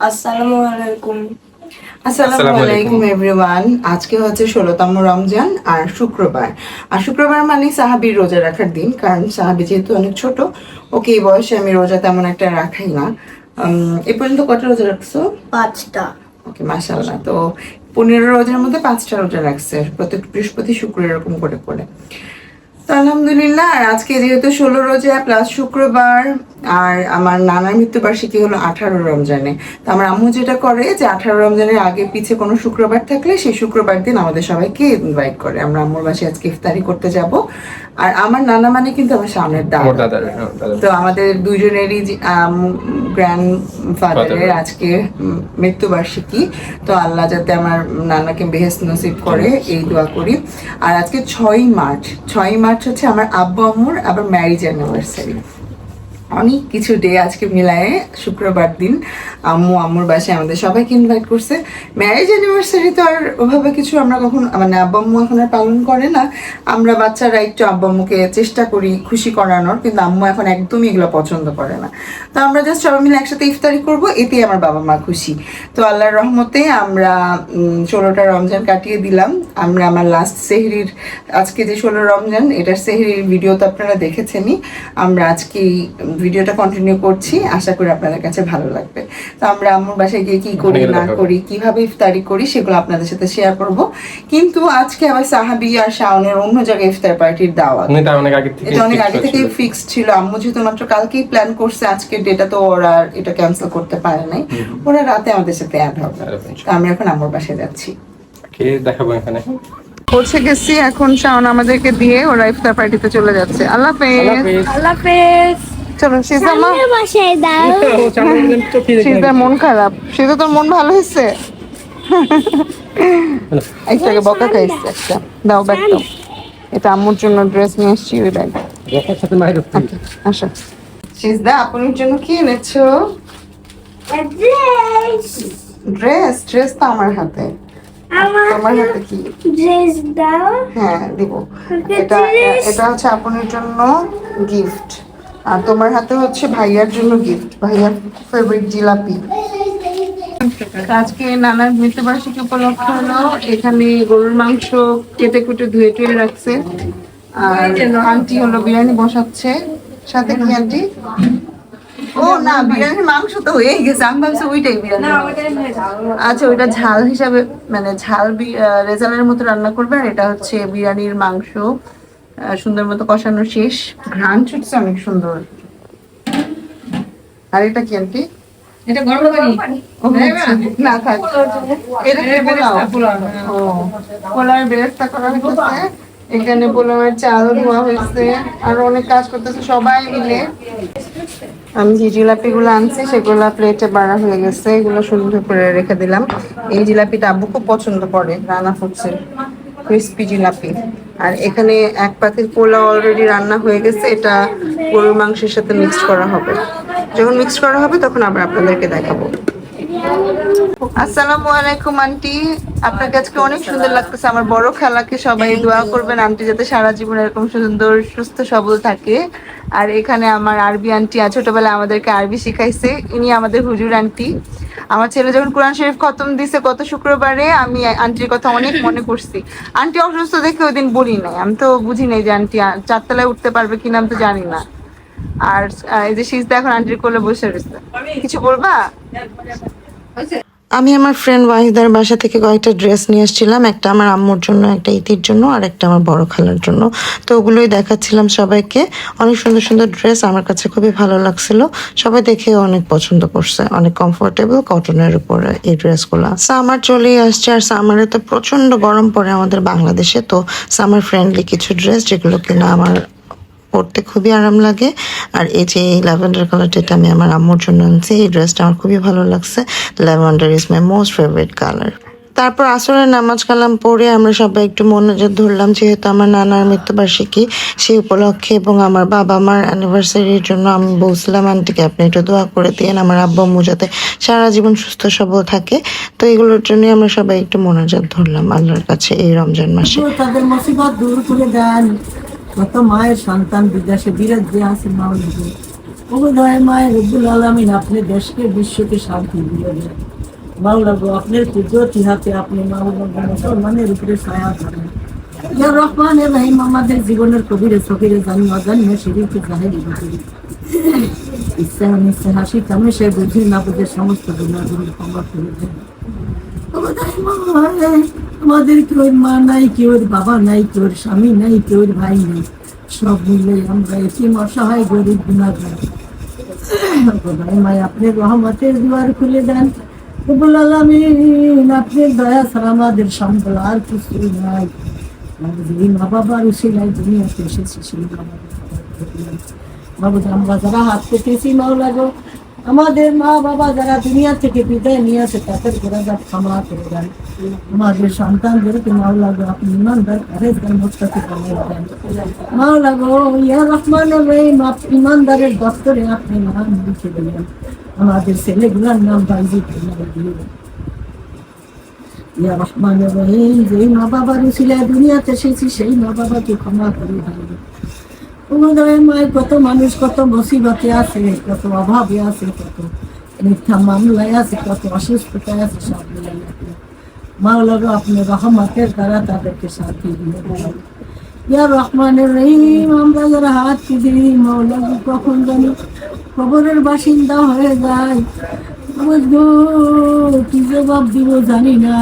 আসসালামু আলাইকুম। আসসালামু আলাইকুম এভরিওয়ান। আজকে হচ্ছে 16তম রমজান আর শুক্রবার। আর শুক্রবার মানে সাহাবীর রোজা রাখার দিন, কারণ সাহাবী যেহেতু অনেক ছোট, ওকে এই বয়সে আমি রোজা তেমন একটা রাখাই না। এ পর্যন্ত কটা রোজা রাখছো? 5টা। ওকে, মাশাআল্লাহ। তো 15 রোজার মধ্যে 5টা রোজা রাখছে, প্রত্যেক বৃহস্পতি শুক্র এরকম করে করে। তো আলহামদুলিল্লাহ। আর আজকে যেহেতু 16 রোজা প্লাস শুক্রবার, আর আমার নানার মৃত্যুবার্ষিকী হলো 18 রমজানে। তো আমার আম্মু যেটা করে যে 18 রমজানের আগে পিছে কোনো শুক্রবার থাকলে সেই শুক্রবার দিন আমাদের সবাইকে ইনভাইট করে। আমরা আম্মুর বাসায় আজকে ইফতারি করতে যাব। আর আমার নানা মানে কিন্তু আমার সামনের দাদা। তো আমাদের দুইজনেরই গ্র্যান্ড ফাদারের আজকে মৃত্যুবার্ষিকী। তো আল্লাহ যাতে আমার নানাকে বেহেশত নসিব করে এই দোয়া করি। আর আজকে 6ই মার্চ হচ্ছে আমার আব্বু আম্মুর আবার ম্যারেজ অ্যানিভার্সারি। অনেক কিছু ডে আজকে মিলায়ে শুক্রবার দিন আম্মুর বাসায় আমাদের সবাইকে ইনভাইট করছে। ম্যারেজ অ্যানিভার্সারি তো আর ওভাবে কিছু আমরা কখন, মানে আব্বু আম্মু এখন আর পালন করে না। আমরা বাচ্চারা একটু আব্বু আম্মুকে চেষ্টা করি খুশি করানোর, কিন্তু আম্মু এখন একদমই এগুলো পছন্দ করে না। তো আমরা জাস্ট সবাই মিলে একসাথে ইফতারি করব, এতেই আমার বাবা মা খুশি। তো আল্লাহর রহমতে আমরা 16টা রমজান কাটিয়ে দিলাম। আমরা আমার লাস্ট সেহরির, আজকে যে 16 রমজান এটার সেহরির ভিডিও তো আপনারা দেখেছেনই। আমরা আজকে ভিডিওটা কন্টিনিউ করছি, আশা করি আপনাদের কাছে ভালো লাগবে। তো আমরা আম্মুর বাসায় গিয়ে কি করি না করি, কিভাবে ইফতারি করি, সেগুলো আপনাদের সাথে শেয়ার করব। কিন্তু আজকে আবার সাহাবি আর শাওনের অন্য জায়গায় ইফতার পার্টির দাওয়াত, এটা অনেক আগে থেকে ফিক্সড ছিল। আম্মু যেহেতু মাত্র কালকেই প্ল্যান করছে, আজকের ডেটা তো ওরা এটা ক্যান্সেল করতে পারে নাই। ওরা রাতে আমাদের সাথে অ্যাড হবে। তো আমরা এখন আম্মুর বাসায় যাচ্ছি, দেখাবো এখানে পৌঁছে গেছি। এখন শাওন আমাদেরকে দিয়ে ওরা ইফতার পার্টিতে চলে যাচ্ছে। আল্লাহ হাফেজ। আল্লাহ হাফেজ। চলো সিজামা, সিজার মন খারাপ। সিজা তোর মন ভালো হয়েছে? একটাকে বকা খাইছে একটা। দাও ব্যাগ দাও। এটা আম্মুর জন্য ড্রেস নিয়ে এসেছি, ওই ব্যাগ। আচ্ছা সিজদা, আপনার জন্য কি এনেছো? ড্রেস তো আমার হাতে। তোমার হাতে কি? ড্রেস দাও। হ্যাঁ দিব। এটা হচ্ছে আপনার জন্য গিফট, আর তোমার হাতে হচ্ছে ভাইয়ার জন্য গিফট, ভাইয়ার ফেভারিট জিলাপি। আজকে নানার মৃত্যুবার্ষিকী উপলক্ষে হলো এখানে গরুর মাংস কেটে কুটে ধুয়ে টুয়ে রাখছে। আর আন্টি হলো বিরিয়ানি বসাচ্ছে। সাথে কি আন্টি? ও না, বিরিয়ানির মাংস তো হয়েই গেছে, আমি ভাবছি ওইটাই বিরিয়ানি। আচ্ছা, ওইটা ঝাল হিসাবে, মানে ঝাল রেজালের মতো রান্না করবে। আর এটা হচ্ছে বিরিয়ানির মাংস, সুন্দর মতো কষানো শেষ, ঘ্রাণ ছুটছে অনেক সুন্দর। আর এটা কি আন্টি? এটা গরম পানি। না থাক, এটা কি পোলাও? ও, পোলাওয়ের ব্যবস্থা করা হয়েছে। এখানে পোলাওয়ের চাল ধোয়া হয়েছে, আর অনেক কাজ করতেছে সবাই মিলে। আমি যে জিলাপিগুলো আনছি সেগুলো প্লেটে বাড়া হয়ে গেছে, এগুলো সুন্দর করে রেখে দিলাম। এই জিলাপিটা আব্বু খুব পছন্দ করে, রানা ফুডসের ক্রিস্পি জিলাপি। আর এখানে এক পাতিল পোলাও অলরেডি রান্না হয়ে গেছে, এটা গরুর মাংসের সাথে মিক্স করা হবে। যখন মিক্স করা হবে তখন আবার আপনাদেরকে দেখাবো। আসসালামু আলাইকুম আন্টি, আপনাকে আজকে অনেক সুন্দর লাগতেছে। আমার বড় খালাকে সবাই দোয়া করবেন আন্টি যাতে সারা জীবন এরকম সুন্দর সুস্থ সবল থাকে। আর এখানে আমার আরবি আন্টি ছোটবেলায় আমাদেরকে আরবি শিখাইছে, ইনি আমাদের হুজুর আন্টি। আমার ছেলে যখন কোরআন শরীফ খতম দিছে গত শুক্রবারে, আমি আন্টির কথা অনেক মনে করছি। আন্টি অসুস্থ দেখে ওই দিন বলি নাই, আমি তো বুঝি নাই যে আন্টি 4 তলায় উঠতে পারবে কিনা, আমি তো জানি না। আর এই যে সিজদা এখন আন্টির কোলে বসে রয়েছে, কিছু বলবা? আমি আমার ফ্রেন্ড ওয়াহিদার বাসা থেকে কয়েকটা ড্রেস নিয়ে এসেছিলাম, একটা আমার আম্মুর জন্য, একটা ইতির জন্য, আর একটা আমার বড় খালার জন্য। তো ওগুলোই দেখাচ্ছিলাম সবাইকে। অনেক সুন্দর সুন্দর ড্রেস, আমার কাছে খুবই ভালো লাগছিল। সবাই দেখে অনেক পছন্দ করছে, অনেক কমফোর্টেবল কটনের উপরে এই ড্রেসগুলো। সামার চলেই আসছে, আর সামারে তো প্রচন্ড গরম পড়ে আমাদের বাংলাদেশে। তো সামার ফ্রেন্ডলি কিছু ড্রেস যেগুলো কিনা আমার পরতে খুবই আরাম লাগে। আর এই যে ল্যাভেন্ডার কালারটা, এটা আমি আমার আম্মুর জন্য আনছি। এই ড্রেসটা আমার খুবই ভালো লাগছে। Lavender is my most favourite colour. তারপর আসরের নামাজ কালাম পড়ে আমরা সবাই একটু মনোযোগ ধরলাম, যেহেতু আমার নানার মৃত্যুবার্ষিকী সেই উপলক্ষে এবং আমার বাবা মার অ্যানিভার্সারির জন্য আমি বলছিলাম আন্টিকে আপনি একটু দোয়া করে দিন আমার আব্বু আম্মু যাতে সারা জীবন সুস্থ সবল থাকে। তো এগুলোর জন্য আমরা সবাই একটু মনোযোগ ধরলাম আল্লাহর কাছে এই রমজান মাসে। তাদের মুসিবত দূর করে দেন। কত মায়ের সন্তান বিদেশে বিরাট যে আছে, ওগো দয়া মায়ের রব্বুল আলামিন, আপনি দেশকে বিশ্বকে শান্তি দিয়ে দেন। মাওলা গো, আপনার কুদরতি হাতে আপনি মাওলা গো মুসলমানের উপরে ছায়া করেন। ইয়া রহমানের রহিম, আমাদের জীবনের কবিরে সকিরে জানি অজানি শিরিকে জাহেরি বুঝি ইচ্ছা অনিচ্ছা হাসি তামাশা বুঝি না বুঝে সমস্ত গুনাহগুলো ক্ষমা করে দেন। ওগো দয়া মায়ের, আমাদের কেউ মা নাই, কেউ বাবা নাই, কেউ স্বামী নাই, কেউ ভাই নাই, সব মিলে আমরা এতিম অসহায় গরিব গুনাহগার। মায় আপনি রহমতের দুয়ার খুলে দেন রব্বুল আলামিন, আপনার দয়া ছাড়া আমাদের সম্বল আর কিছু নাই। যেই মা বাবার উশিলায় দুনিয়াতে এসেছি সেই বাবু, আমরা যারা হাত পেতেছি মাওলা গো, আমাদের মা বাবা যারা দুনিয়া থেকে বিদায় নিয়ে আসে তাদের গোড়াঘাট ক্ষমা করে দেন। আমাদের সন্তানদেরকে মাওলা গো আপনি ইমানদার পরেজগার মুত্তাকি বানিয়ে দেন মাওলা গো। ইয়া রহমানুর রহিম, ইমানদারের দপ্তরে আপনি নাম লিখে দিলেন, আমাদের ছেলেগুলোর নাম বাইজি দিয়ে। ইয়া রহমানুর রহিম, যেই মা বাবার উশিলায় দুনিয়াতে এসেছি সেই মা বাবাকে ক্ষমা করে দেন। মায়ের কত মানুষ কত মুসিবতে আছে, কত অভাবে আছে, কত মিথ্যা মামলায় আছে, কত অসুস্থতায় আছে, সব মিলাই মাওলা গো আপনি রহমতের দ্বারা তাদেরকে শান্তি দিয়ে দেন। ইয়া রহমানের রহিম, আমরা যারা হাত দিই মাওলা গো কখন জানি কবরের বাসিন্দা হয়ে যায়, বুঝবো কি জবাব দিব জানি না,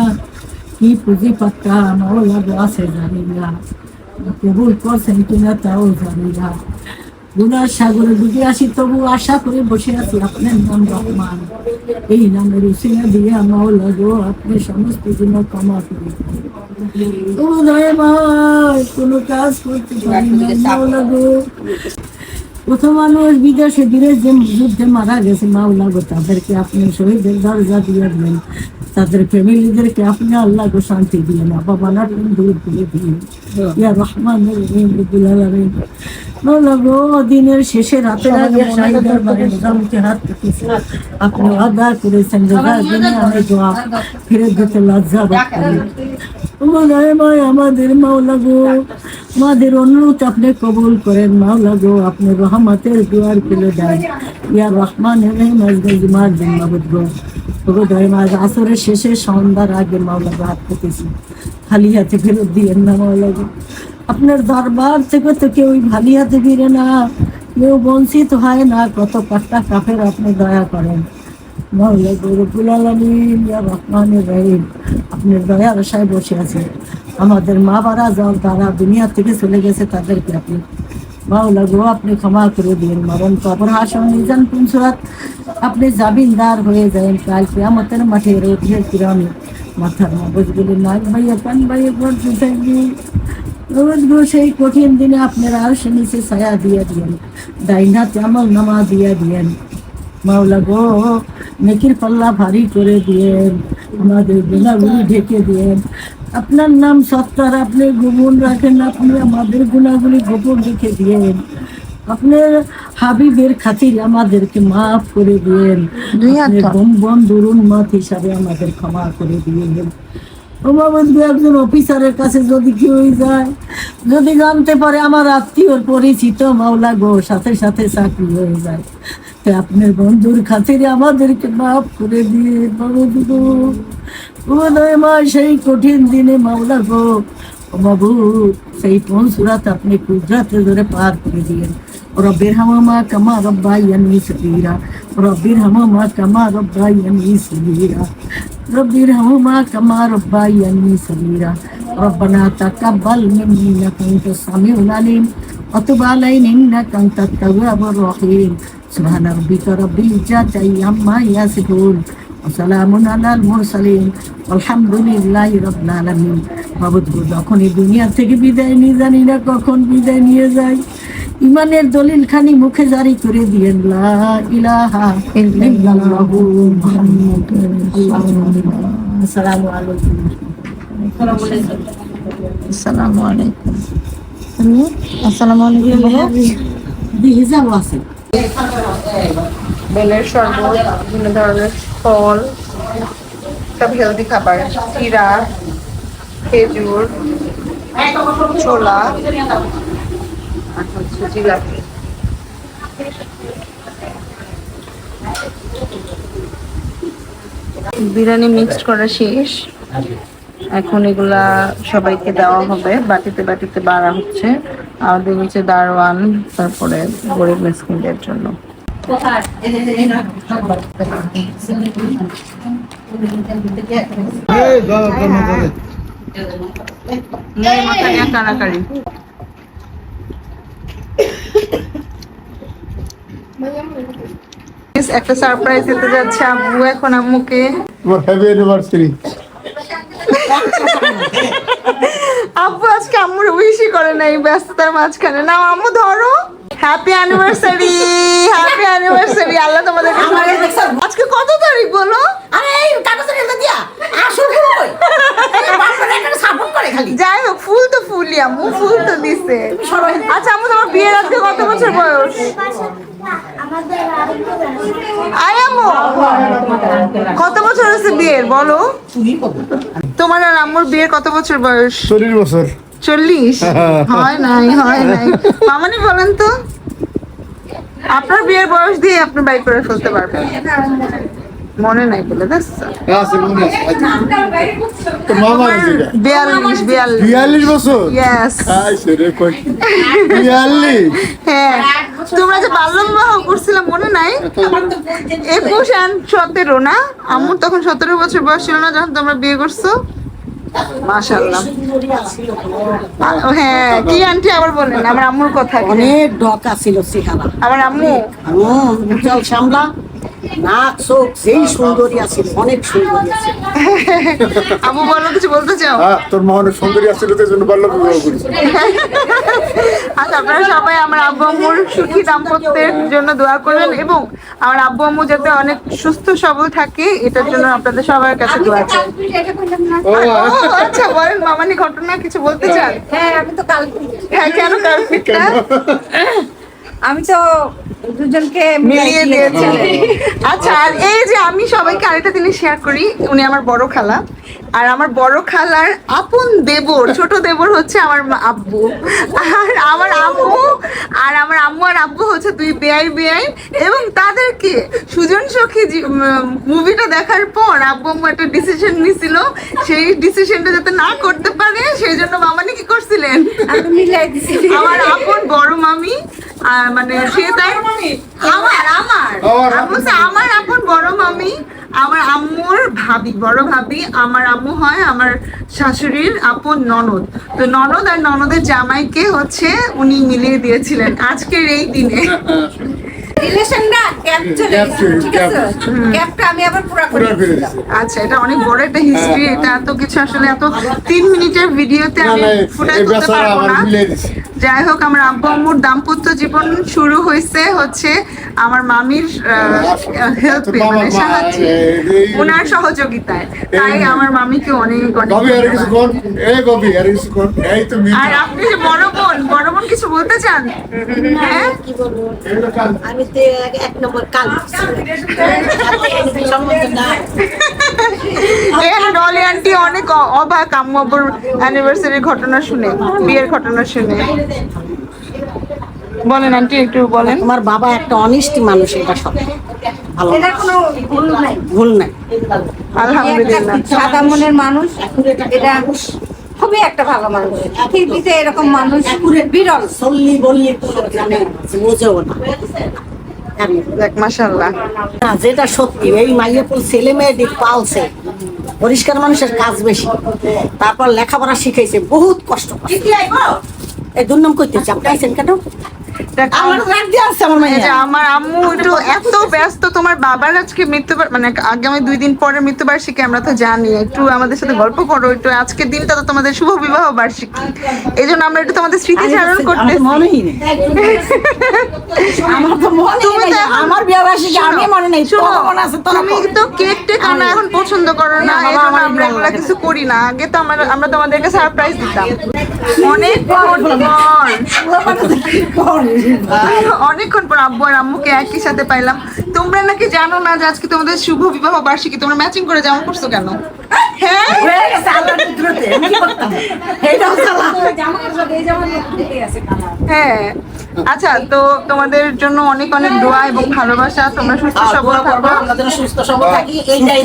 কি পুঁজি পাত্তা মাওলা গো আছে জানি না, কবুল করছেন কিনা তাও জানি না। গুনার সাগরে ডুবে আসি তবু আশা করে বসে আছি আপনার নাম রহমান, এই নামের উসিলা দিয়ে মাওলা গো আপনি সমস্ত গুনাহ ক্ষমা করে কোনো কাজ করতে পারি না মাওলা গো। কত মানুষ বিদেশে বিদেশে যুদ্ধে মারা গেছে মাওলা গো, তাদেরকে আপনি শহীদের দরজা দিয়ে দিলেন, তাদের ফ্যামিলিদেরকে আপনি আল্লাহ গো শান্তি দিয়ে না বাবা না দূর করে দিন। ইয়া রহমান রব্বুল আলামিন, মাওলা গো দিনের শেষে রাতের আগে মোনাজাতে হাত পেতেছি, আপনি আদা করেছেন আমি দোয়া ফিরে দিতে লজ্জা বোধ করি। আমাদের মাওলা গো, আমাদের অনুরোধ আপনি কবুল করেন মাওলা গো, আপনি রহমতের দুয়ার খুলে দেন। ইয়া রহমান রহিম, আজকে জুমার দিন মাবুদ গো, ওগো দয়া মাঝ আসরের শেষে সন্ধ্যার আগে মাওলা গো হাত পেতেছি, খালি হাতে ফেরত দিয়েন না মাওলা গো। আপনার দরবার থেকে তো কেউ খালি হাতে ফিরে না, কেউ বঞ্চিত হয় না, কত কাট্টা কাফের আপনি দয়া করেন মাওলা গো রব্বুল আলামিন। ইয়া রহমানের রহিম, আপনার দয়ার আশায় বসে আছে, আমাদের মা বাবা যারা দুনিয়া থেকে চলে গেছে তাদেরকে আপনি মাওলা গো আপনি ক্ষমা করে দিন। মরণ কবর হাসন নিজান পুনসুরাত আপনি জামিনদার হয়ে যান কাল কিয়ামতের মাঠে রোদের কিরণে মাথার মগজগুলি নাক ভাইয়া কান ভাইয়া পড়তে থাকবি। রোজ গো সেই কঠিন দিনে আপনারা আর সে নিচে ছায়া দিয়ে দিয়েন, ডাইনাতে আমল নামা দিয়ে দিয়েন মাওলা গো, নেকির পাল্লা ভারী করে দিয়েন, আমাদের গুনাহগুলি ঢেকে দিয়েন। আপনার নাম সত্তার আপনি গোপন রাখেন, আপনি আমাদের গুনাহগুলি গোপন রেখে দিয়েন, আপনার হাবিবের খাতির আমাদেরকে মাফ করে দিয়েন, বন্ধুর উন্মত হিসাবে আমাদের ক্ষমা করে দিয়েন। একজন অফিসারের কাছে যদি কেউ যায়, যদি জানতে পারে আমার আত্মীয়র পরিচিত মাওলা গো, সাথে সাথে চাকরি হয়ে যায়, আপনার বন্ধুর খাতিরে আমাদেরকে মাফ করে দিয়ে সেই কঠিন দিনে মাওলা গো বাবু সেই কোন সুরাত আপনি কুদরতে ধরে পার করে দিলেন। রব্বির হামামা কামা রব্বায়ানি সগীরা, রব্বির হামামা কামা রব্বায়ানি সগীরা, রব্বির হামামা কামা রব্বায়ানি সগীরা। রব্বানা তাকাব্বাল মিন্না ইন্নাকা আনতাস সামিউল আলিম ওয়া তুব আলাইনা ইন্নাকা আনতাত তাওয়াবুর রহিম। সুবহানা রাব্বিকা রাব্বিল ইজ্জাতি আম্মা ইয়াসিফুন ওয়া সালামুন আলাল মুরসালিন আলহামদুলিল্লাহি রাব্বিল আলামিন। মাবুদ গো, যখন এই দুনিয়া থেকে বিদায় নিয়ে জানি না কখন বিদায় নিয়ে যায়, ইমানের দলিল খানি মুখে জারি করে দিয়েন, লা ইলাহা ইল্লাল্লাহু মুহাম্মাদুর রাসূলুল্লাহ। আসসালামু আলাইকুম। আসসালামু আলাইকুম। তুমি আসসালামু আলাইকুম বলো। হিজাব আছে, বেলের শরবত, বিভিন্ন ধরনের ফল, সব হেলদি খাবার, চিরা, খেজুর, ছোলা আর হচ্ছে জিলাপি। বিরিয়ানি মিক্সড করা শেষ, এখন এগুলা সবাইকে দেওয়া হবে, বাটিতে বাটিতে বাড়া হচ্ছে। আমাদের নিচে দারওয়ান, তারপরে গরিব মিসকিনদের জন্য। কারাকারি একটা সারপ্রাইজ দিতে যাচ্ছে আব্বু এখন আম্মুকে। Happy anniversary. আব্বু আজকে আম্মুর উইশই করে নাই ব্যস্ততার মাঝখানে। না আম্মু ধরো, হ্যাপি অ্যানিভার্সারি, হ্যাপি অ্যানিভার্সারি। আল্লাহ তোমাদেরকে আজকে কত তারিখ বলো? যাই হোক, ফুল তো ফুলই আম্মু, ফুল তো দিছে। আচ্ছা আম্মু, তোমার বিয়ের আজকে কত বছর বয়স? আয় আম্মু, কত বছর হয়েছে বিয়ের বলো? তোমার আর আম্মুর বিয়ের কত বছর বয়স? 40 বছর। 40? হয় নাই, হয় নাই। মামানি বলেন তো, আপনার বিয়ের বয়স দিয়ে আপনি বাই করে ফেলতে পারবেন। মনে নাই বলে দেখছো? আছে মনে আছে। তো মামা আছে 42 বছর। ইয়েস। আইছে রে কই 42। হ্যাঁ, তোমরা যে বাল্য বিবাহ করছিলাম মনে নাই? 21 আর 17 না? আম্মুর তখন 17 বছর বয়স ছিল না যখন তোমরা বিয়ে করছো? মাশাআল্লাহ। হ্যাঁ, কি আন্টি আবার বলেন, আমার আম্মুর কথা। অনেক ডকা ছিল চেহারা, আমার আম্মু চল সামলা, নাক চোখ যেই সুন্দরী আছে, অনেক সুন্দরী আছে। আম্মু বলো, কিছু বলতে চাও? তোর মা অনেক সুন্দরী আসছিল, তাই জন্য বাল্য বিবাহ করেছে। আচ্ছা, আপনারা সবাই আমার আব্বু আম্মুর সুখী দাম্পত্যের জন্য দোয়া করবেন এবং আমার আব্বু আম্মু যাতে অনেক সুস্থ সবল থাকে এটার জন্য আপনাদের সবার কাছে দোয়া চাই। ও আচ্ছা, বলেন মামানি, ঘটনা কিছু বলতে চান? হ্যাঁ, আমি তো কাল হ্যাঁ, কেন কালপিটটা? আমি তো দুজনকে মিলিয়ে দিয়েছি। আচ্ছা, আর এই যে আমি সবাইকে আরেকটা জিনিস শেয়ার করি, উনি আমার বড় খালা, আর আমার বড় খালার আপন দেবর, ছোট দেবর হচ্ছে আমার আব্বু, আর আমার আম্মু আর আব্বু হচ্ছে দুই বেয়াই, এবং তাদেরকে সুজন সখী মুভিটা দেখার পর আব্বু আম্মু একটা ডিসিশন নিছিল, সেই ডিসিশনটা যাতে না করতে পারে সেই জন্য মামানি কি করছিলেন, আমি মিলাই দিছি। আমার আপন বড় মামি, মানে সে তাই আমার আপন বড় মামি, আমার আম্মুর ভাবি, বড় ভাবি, আমার আম্মু হয় আমার শাশুড়ির আপন ননদ। তো ননদ আর ননদের জামাইকে হচ্ছে উনি মিলিয়ে দিয়েছিলেন আজকের এই দিনে। রিলেশনটা গ্যাপ চলে গেছে, ঠিক আছে? গ্যাপটা আমি আবার পুরো করে দিলাম। আচ্ছা, এটা অনেক বড় একটা হিস্ট্রি, এটা এত কিছু আসলে এত 3 মিনিটের ভিডিওতে আমি ফুটাই করতে পারবো না। যাই হোক, আমার আব্বু আম্মুর দাম্পত্য জীবন শুরু হয়েছে হচ্ছে আমার মামির হেল্পে, মানে সাহায্যে, ওনার সহযোগিতায়। তাই আমার মামিকে অনেক অনেক। আর আপনি যে বড় বোন কিছু বলতে চান? হ্যাঁ, কি বলবো, আমি তো 1 নম্বর কাল ডলি আন্টি অনেক অবাক আম্মু আব্বুর অ্যানিভার্সারির ঘটনা শুনে, বিয়ের ঘটনা শুনে। বলেন আন্টি, একটু বলেন। তোমার বাবা একটা অনিষ্টি মানুষ, এটা সব ভালো, এটা কোনো ভুল নাই। আলহামদুলিল্লাহ। সাদা মনের মানুষ, এটা খুবই একটা ভালো মানুষ। পৃথিবীতে এরকম মানুষ বিরল। চল্লি বললি মানে বোঝেও না। দেখ, মাশাআল্লাহ। না, যেটা সত্যি, এই মাইয়াপুর ছেলে মেয়েদের পালছে, পরিষ্কার মানুষের কাজ বেশি, তারপর লেখাপড়া শিখাইছে, বহুত কষ্ট। এই দুর্নাম করতেছে, আপনি আইছেন কেন? আমার রাগ দিয়ে আসছে আমার মাইয়া। আমার আম্মু একটু এত ব্যস্ত, তোমার বাবার আজকে মৃত্যুবার, মানে আগামী 2 দিন পরে মৃত্যুবার্ষিকী, আমরা তো জানি। একটু আমাদের সাথে গল্প করো একটু, আজকের দিনটা তো তোমাদের শুভ বিবাহ বার্ষিকী, এই জন্য আমরা একটু তোমাদের স্মৃতিচারণ করতেছি। মনেই নেই, আমার তো মনে নেই, আমার বিয়ে বার্ষিকী আমি মনে নেই। মনে আছে তোর? তুমি তো কেক টেক আনা এখন পছন্দ করো না, এই জন্য আমরা এগুলা কিছু করি না। আগে তো আমরা তোমাদেরকে সারপ্রাইজ দিতাম অনেকক্ষণ পর আব্বু আর আম্মুকে একই সাথে পাইলাম। তোমরা নাকি জানো না যে আজকে তোমাদের শুভ বিবাহ বার্ষিকী, তোমরা ম্যাচিং করে জামা পরছো কেন? হ্যাঁ হয়ে গেছে আল্লাহর কুদরতে আমি কি করতাম এইটাও চালা জামা কাপড় এই জামা দেখতে আছে কালার। হ্যাঁ আচ্ছা, তো তোমাদের জন্য অনেক অনেক দোয়া এবং ভালোবাসা, তোমরা সুস্থ সবল থাকো। আমরা যেন সুস্থ সবল থাকি এইটাই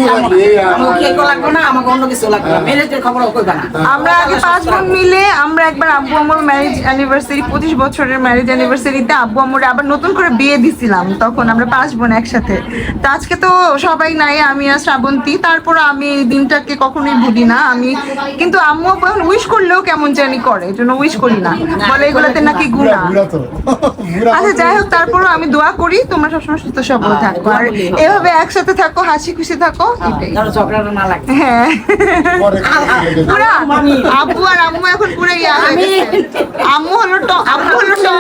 আমাকে কেউ লাগবে না, আমাকে অন্য কিছু লাগবে না, ম্যারেজের খবরও কইবা না। আমরা আগে 5 বোন মিলে আমরা একবার আব্বু আম্মুর ম্যারেজ অ্যানিভার্সারি 25 বছরের ম্যারেজ অ্যানিভার্সারিতে আব্বু আম্মুর আবার নতুন করে বিয়ে দিছিলাম, তখন আমরা 5 বোন একসাথে। তো আজকে তো সবাই নাই, আমি আর শ্রাবন্তী, তারপর আমি এই দিনটাকে কখনোই ভুলি না আমি। কিন্তু আম্মু আব্বু এখন উইশ করলেও কেমন জানি করে, এই জন্য উইশ করি না, বলে এগুলাতে নাকি গুনাহ। বুড়া তো বুড়া আচ্ছা যাই হোক, তারপরও আমি দোয়া করি তোমরা সবসময় সুস্থ সবল থাকো আর এভাবে একসাথে থাকো, হাসি খুশি থাকো, এটাই। যেন ঝগড়াটা না লাগে। হ্যাঁ পরে পুরা আব্বু আর আম্মু এখন পুরো ইয়া হয়ে গেছে। আম্মু হলো টম, আব্বু হলো টম,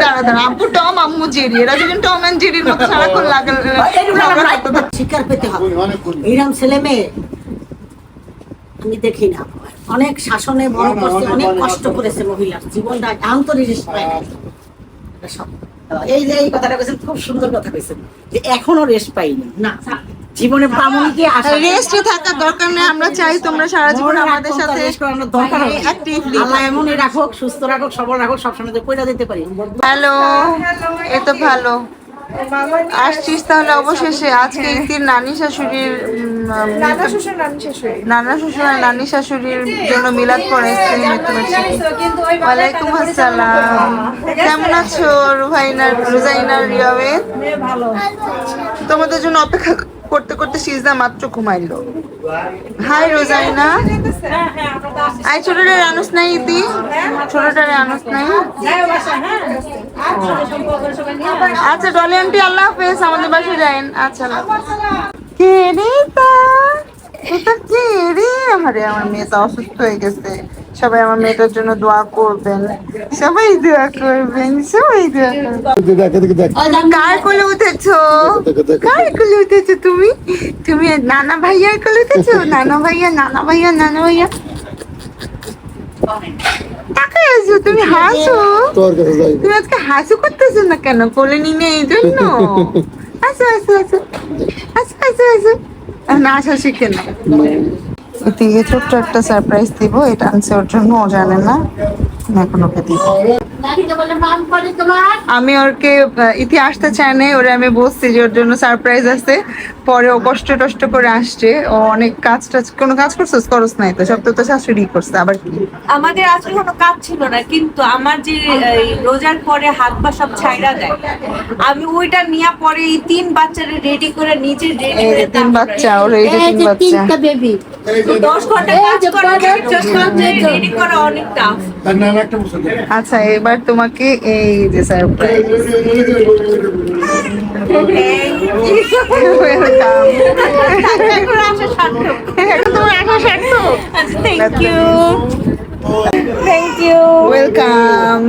দাঁড়া দাঁড়া, আব্বু টম আম্মু জেরি, এরা দুজন টম এন্ড জেরির মতো সারাক্ষণ লাগে। শিকার পেতে হবে অনেক করি। এইরকম ছেলে মেয়ে আমি দেখি না, অনেক শাসনে বড় করছে, অনেক কষ্ট করেছে মহিলার জীবনটা আন্তরিক পায় না। এটা সব। এই যে এই কথাটা কইছেন, খুব সুন্দর কথা কইছেন যে এখনো রেস্ট পাইনি না, জীবনে প্রামাণিকই আসা রেস্টে থাকার দরকার নেই, আমরা চাই তোমরা সারা জীবন আমাদের সাথে দরকার হবে। অ্যাক্টিভলি। আল্লাহ এমনই রাখুক, সুস্থ রাখুক, সবল রাখুক, সবসময় পয়সা দিতে পারি। হ্যালো, এ তো ভালো আসছিস তাহলে অবশেষে। আজকে ইতির নানি শাশুড়ির নানা শ্বশুর আর নানি শাশুড়ির জন্য মিলাদ পড়াইছে মৃত্যুবার্ষিকী। ওয়ালাইকুম আসসালাম, কেমন আছো রুজাইনার রিয়াবেদ? তোমাদের জন্য অপেক্ষা করতে করতে সিজদা মাত্র ঘুমাইলো। হাই রোজাইনা, আই ছোটটারে আনুস নাই ইতি, ছোটটারে আনুস নাই। আচ্ছা ডলি আন্টি আল্লাহ হাফেজ, আমাদের বাসায় যাইন। আচ্ছা কে রে তা, এটা কে রে? আরে আমার মেয়েটা অসুস্থ হয়ে গেছে, সবাই আমার মেয়েটার জন্য দোয়া করবেন, সবাই দোয়া করবেন, সবাই দোয়া করবেন। দেখ এদিকে দেখ কার কোলে উঠেছো? কার কোলে উঠেছো তুমি? তুমি নানা ভাইয়ার কোলে উঠেছো? নানা ভাইয়া, নানা ভাইয়া, নানা ভাইয়া তাকাই আছো, তুমি হাসো। তোর কাছে যাই তুমি আজকে হাসু করতেছো না কেন? কোলে নিয়ে এই জন্য? আসো আসো আসো আসো আসো আসো, না আসা শিখে না। এদিকে ছোট্ট একটা সারপ্রাইজ দিব, এটা আনছে ওর জন্য, ও জানে না, এখন ওকে দিব। আমি ওরকে ইতি আসতে চাই না, ওরে আমি বলছি যে ওর জন্য সারপ্রাইজ আছে, পরে ও কষ্ট টষ্ট করে আসছে। ও অনেক কাজ টাজ, কোনো কাজ করছিস? করস নাই তো, সব তো তোর শাশুড়ি করছে, আবার কি? আমাদের আজকে কোনো কাজ ছিল না, কিন্তু আমার যে এই রোজার পরে হাত পা সব ছাইড়া দেয়, আমি ওইটা নিয়ে পরে এই 3 বাচ্চারে রেডি করে নিজে রেডি এই করে যে 3 বাচ্চা, ওর এই যে 3 বাচ্চা। বেবি 10 ঘন্টা কাজ করে রেডি করা অনেক টাফ। তার নাম একটা বছর আচ্ছা এবার তোমাকে এই যে সারপ্রাইজ, ওয়েলকাম। এখন আসা সার্থক। এখন তোমার আসা সার্থক। Thank you, thank you. Welcome.